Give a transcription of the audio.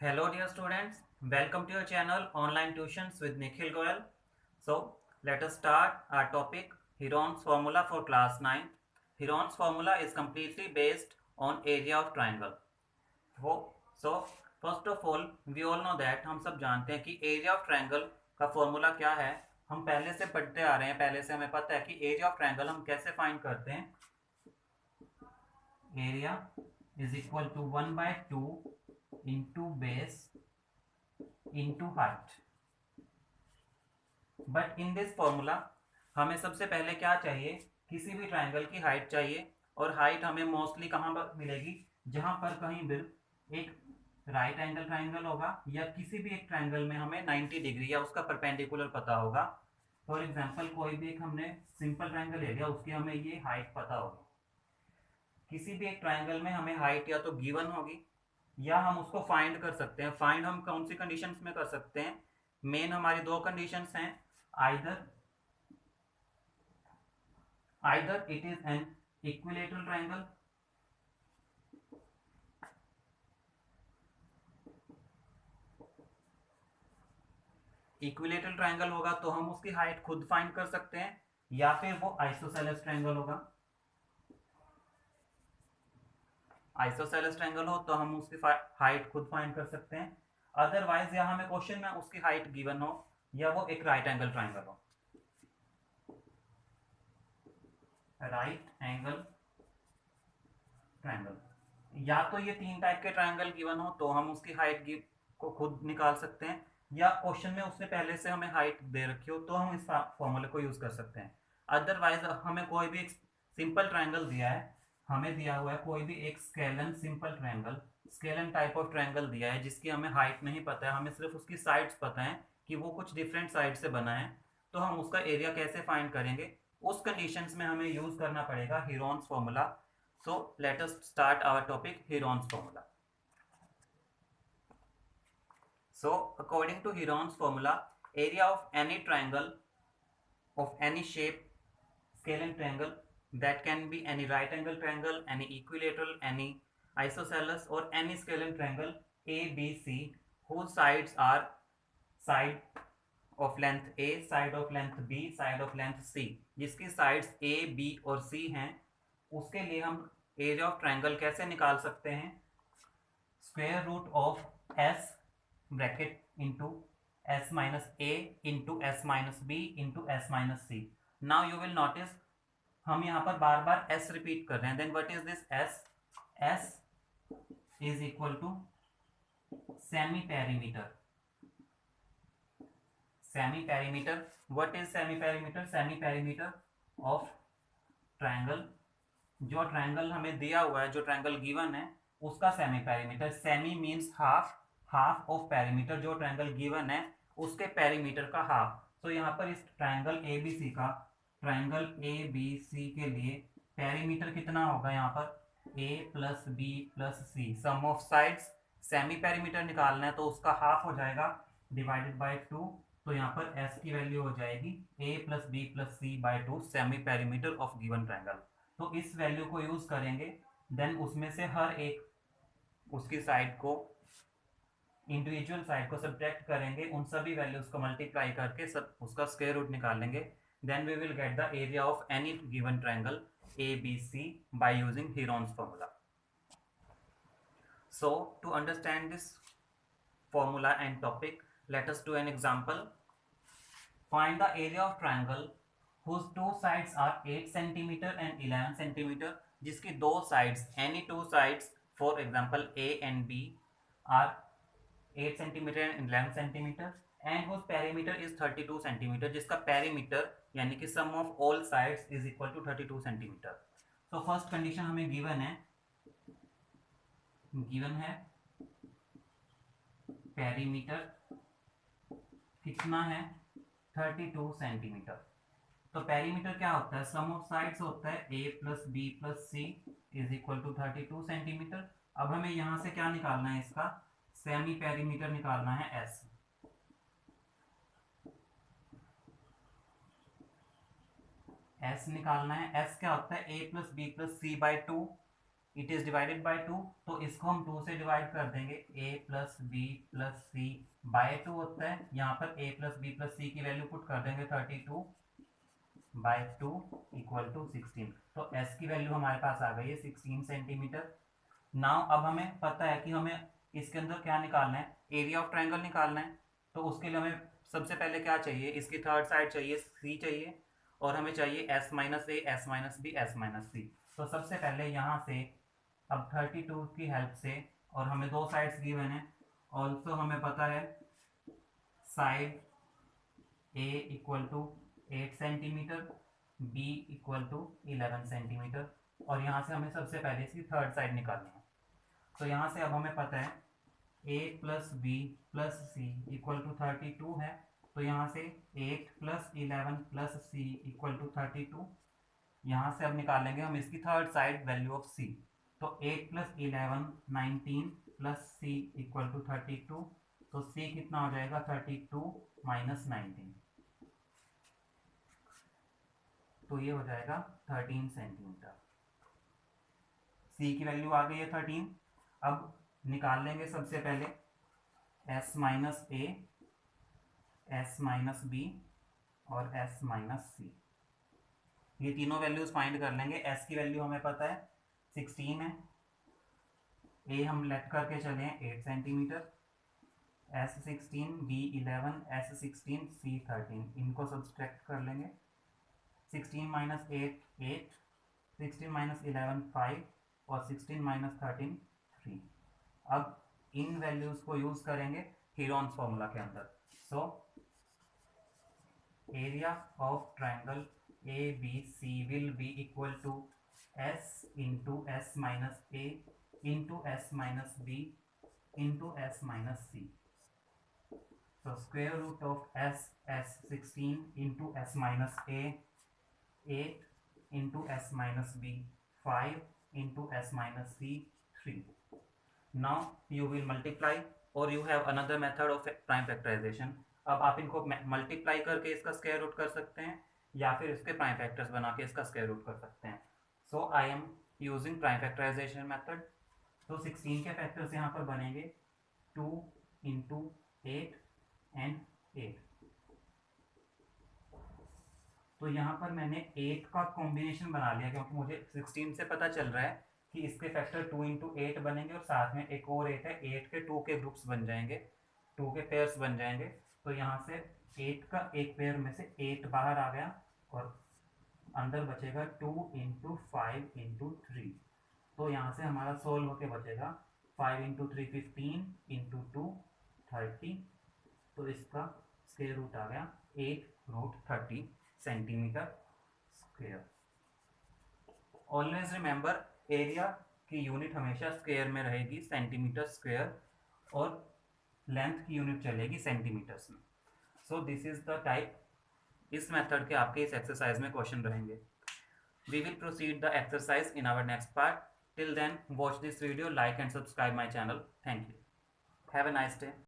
Hello dear students, welcome to your channel Online Tuitions with Nikhil Goyal. So let us start our topic Heron's formula for class 9. Heron's formula is completely based on area of triangle. So first of all we all know that हम सब जानते हैं कि area of triangle का formula क्या है. हम पहले से पढ़ते आ रहे हैं, पहले से हमें पता है कि area of triangle हम कैसे फाइंड करते हैं. Area is equal to 1/2 into base into height. But in this formula हमें सबसे पहले क्या चाहिए, किसी भी ट्राइंगल की हाइट चाहिए. और हाइट हमें मोस्टली कहाँ पर मिलेगी, जहां पर कहीं भी एक राइट एंगल ट्राइंगल होगा या किसी भी एक ट्राइंगल में हमें 90 डिग्री या उसका परपेंडिकुलर पता होगा. फॉर एग्जांपल कोई भी एक हमने सिंपल ट्राइंगल ले लिया, उसकी हमें ये हाइट पता होगी. किसी भी एक ट्राइंगल में हमें हाइट या तो गिवन होगी या हम उसको फाइंड कर सकते हैं. फाइंड हम कौन सी कंडीशंस में कर सकते हैं, मेन हमारी दो कंडीशंस हैं. Either either it is an equilateral triangle equilateral triangle होगा तो हम उसकी हाइट खुद फाइंड कर सकते हैं, या फिर वो आइसोसेलेस ट्राइंगल होगा. आइसोसेलेस ट्राइंगल हो तो हम उसकी हाइट खुद फाइंड कर सकते हैं. अदरवाइज या हमें क्वेश्चन में उसकी हाइट गिवन हो या वो एक राइट एंगल ट्राइंगल हो. राइट एंगल ट्राइंगल या तो ये तीन टाइप के ट्राइंगल गिवन हो तो हम उसकी हाइट को खुद निकाल सकते हैं, या क्वेश्चन में उसने पहले से हमें हाइट दे रखी हो तो हम इस फॉर्मूले को यूज कर सकते हैं. अदरवाइज हमें कोई भी एक सिंपल ट्राइंगल दिया है, हमें दिया हुआ है कोई भी एक scalene simple triangle, scalene type of triangle दिया है जिसकी हमें हाइट नहीं पता है, हमें सिर्फ उसकी साइड्स पता है कि वो कुछ डिफरेंट साइड से बना है. तो हम उसका एरिया कैसे फाइंड करेंगे, उस कंडीशंस में हमें यूज करना पड़ेगा Heron's formula. So let us start our topic Heron's formula. So according to Heron's formula, area of any triangle of any shape, scalene triangle, that can be any right angle triangle, any equilateral, any isosceles or any scalene triangle ABC whose sides are side of length A, side of length B, side of length C, जिसकी sides A, B और C हैं, उसके लिए हम area of triangle कैसे निकाल सकते हैं. Square root of s bracket into s minus a into s minus b into s minus c. Now you will notice हम यहाँ पर बार बार एस रिपीट कर रहे हैं. Then what is this s, s is equal to semi perimeter. Semi perimeter, what is semi perimeter, semi perimeter of triangle. जो triangle हमें दिया हुआ है, जो ट्राइंगल गिवन है उसका semi perimeter. Semi means half, half of perimeter. जो triangle given है उसके पेरीमीटर का हाफ. तो यहाँ पर इस ट्राइंगल ए बी सी का, ट्राइंगल ए बी सी के लिए पेरीमीटर कितना होगा, यहाँ पर A plus B plus C, sum of sides. Semi perimeter निकालना है तो उसका हाफ हो जाएगा डिवाइडेड बाय 2. तो यहाँ पर एस की वैल्यू हो जाएगी A plus B plus C by 2, semi perimeter of given triangle. तो इस वैल्यू को यूज करेंगे. देन उसमें से हर एक उसकी साइड को, इंडिविजुअल साइड को सब्ट्रैक्ट करेंगे, उन सभी वैल्यूज को मल्टीप्लाई करके सब उसका स्क्वायर रूट निकाल लेंगे. Then we will get the area of any given triangle a b c by using Heron's formula. So to understand this formula and topic, let us do an example. Find the area of triangle whose two sides are 8 centimeter and 11 centimeter, जिसकी दो sides, any two sides, for example A and B, are 8 centimeter and 11 centimeter, and whose perimeter is 32 centimeter, जिसका perimeter यानी कि sum of all sides is equal to 32 centimeter. So first condition हमें given है perimeter कितना है 32 centimetre. तो perimeter क्या होता है, सम ऑफ साइड्स होता है a plus B plus c is equal to 32 centimetre. अब हमें यहां से क्या निकालना है, इसका सेमी पेरीमीटर निकालना है s. s निकालना है. s क्या होता है a plus B plus C by 2. It is divided by 2, तो इसको हम 2 से डिवाइड कर देंगे। a plus B plus C by 2 होता है, यहाँ पर a plus B plus c की वैल्यू पुट कर देंगे 32 बाय 2 इक्वल टू 16। तो s की वैल्यू हमारे पास आ गई है 16 सेंटीमीटर। नाउ अब हमें पता है कि हमें इसके अंदर क्या निकालना है, एरिया ऑफ ट्रायंगल निकालना है। तो उसके लिए हमें सबसे पहले क्या चाहिए, इसकी थर्ड साइड चाहिए सी चाहिए, और हमें चाहिए S minus A, S minus B, S minus C. तो सबसे पहले यहाँ से अब 32 की हेल्प से, और हमें दो साइड्स गिवन है, ऑल्सो हमें पता है side a equal to 8 centimetre, b equal to 11 centimetre, और यहाँ से हमें सबसे पहले इसकी थर्ड साइड निकालनी है। तो यहाँ से अब हमें पता है a plus B plus c equal to 32 है, तो यहाँ से 8 plus 11 plus c equal to 32। यहाँ से अब निकालेंगे हम इसकी third side value of c। तो 8 plus 11 19 plus c equal to 32। तो c कितना हो जाएगा 32 माइनस 19, तो ये हो जाएगा 13 सेंटीमीटर। c की वैल्यू आ गई है 13। अब निकाल लेंगे सबसे पहले s minus A, S minus B और s माइनस सी, ये तीनों वैल्यूज फाइंड कर लेंगे। s की वैल्यू हमें पता है 16 है, a हम लेट करके चले हैं 8 centimetre, s 16, b 11, s 16, c 13, इनको सब्सट्रैक्ट कर लेंगे। 16 माइनस 8 8, 16 माइनस 11 5, और 16 माइनस 13 3। अब इन वैल्यूज को यूज करेंगे हीरोन्स फॉर्मूला के अंदर। So area of triangle a b c will be equal to s into s minus a into s minus b into s minus c. So square root of s 16 into s minus a 8 into s minus b 5 into s minus c 3। Now you will multiply, or you have another method of prime factorization। अब आप इनको multiply करके इसका square root कर सकते हैं, या फिर इसके प्राइम फैक्टर्स बना के इसका स्क्वायर रूट कर सकते हैं। So I am using prime factorisation method. तो 16 के फैक्टर्स यहाँ पर बनेंगे 2 इंटू 8 एंड 8। तो यहाँ पर मैंने 8 का कॉम्बिनेशन बना लिया, क्योंकि मुझे 16 से पता चल रहा है कि इसके फैक्टर 2 इंटू 8 बनेंगे, और साथ में एक और 8 है, 8 के 2 के ग्रुप्स बन जाएंगे, 2 के पेयर्स बन जाएंगे। तो यहाँ से 8 का एक पेयर में से 8 बाहर आ गया, और अंदर बचेगा 2 इंटू 5 इंटू 3। तो यहाँ से हमारा सोल्व होके बचेगा 5 इंटू 3 15 इंटू 2 30। तो इसका स्क्वायर रूट आ गया 8 root 30 centimetre square. Always remember, area की यूनिट हमेशा स्क्वायर में रहेगी, सेंटीमीटर स्क्वायर, और लेंथ की यूनिट चलेगी सेंटीमीटर्स में। So this is the type. इस मेथड के आपके इस एक्सरसाइज में क्वेश्चन रहेंगे। We will proceed the exercise in our next part. Till then watch this video, like and subscribe my channel. Thank you. Have a nice day.